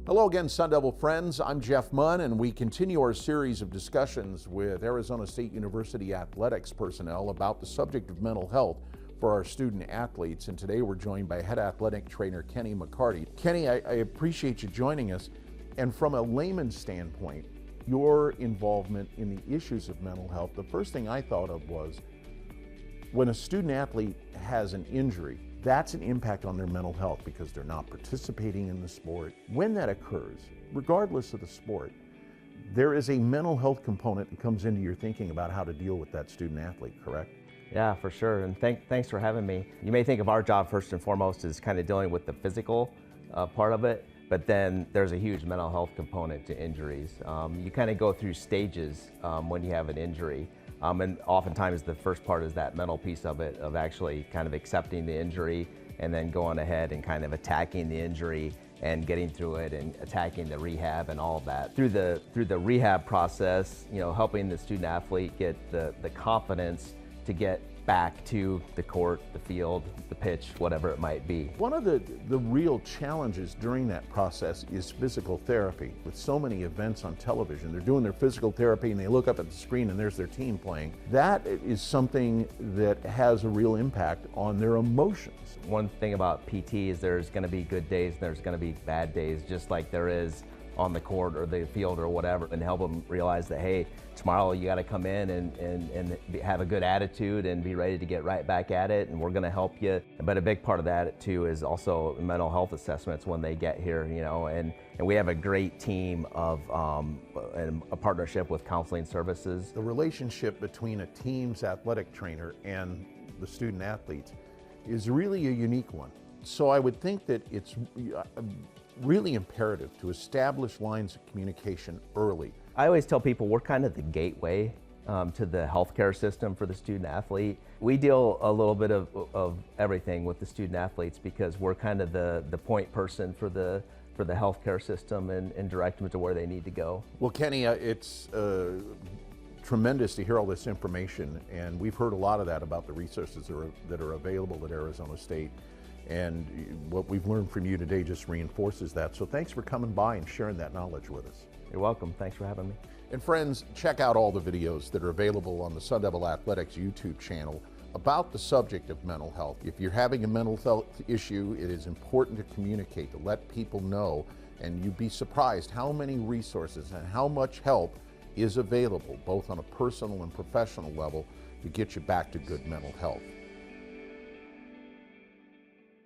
Hello again, Sun Devil friends. I'm Jeff Munn, and we continue our series of discussions with Arizona State University athletics personnel about the subject of mental health for our student athletes. And today we're joined by head athletic trainer Kenny McCarty. Kenny, I appreciate you joining us. And from a layman's standpoint, your involvement in the issues of mental health, the first thing I thought of was when a student athlete has an injury, that's an impact on their mental health because they're not participating in the sport. When that occurs, regardless of the sport, there is a mental health component that comes into your thinking about how to deal with that student athlete, correct? Yeah, for sure, and thanks for having me. You may think of our job first and foremost as kind of dealing with the physical part of it, but then there's a huge mental health component to injuries. You kind of go through stages when you have an injury. And oftentimes the first part is that mental piece of it, of actually kind of accepting the injury and then going ahead and kind of attacking the injury and getting through it and attacking the rehab and all of that. Through the rehab process, you know, helping the student athlete get the confidence to get back to the court, the field, the pitch, whatever it might be. One of the real challenges during that process is physical therapy. With so many events on television, they're doing their physical therapy and they look up at the screen and there's their team playing. That is something that has a real impact on their emotions. One thing about PT is there's going to be good days and there's going to be bad days, just like there is on the court or the field or whatever, and help them realize that, hey, tomorrow you got to come in and have a good attitude and be ready to get right back at it, and we're going to help you. But a big part of that too is also mental health assessments when they get here, you know, and we have a great team of and a partnership with counseling services. The relationship between a team's athletic trainer and the student athletes is really a unique one. So I would think that it's really imperative to establish lines of communication early. I always tell people we're kind of the gateway to the healthcare system for the student athlete. We deal a little bit of everything with the student athletes because we're kind of the point person for the healthcare system and direct them to where they need to go. Well, Kenny, it's tremendous to hear all this information, and we've heard a lot of that about the resources that are available at Arizona State. And what we've learned from you today just reinforces that. So thanks for coming by and sharing that knowledge with us. You're welcome. Thanks for having me. And friends, check out all the videos that are available on the Sun Devil Athletics YouTube channel about the subject of mental health. If you're having a mental health issue, it is important to communicate, to let people know, and you'd be surprised how many resources and how much help is available, both on a personal and professional level, to get you back to good mental health.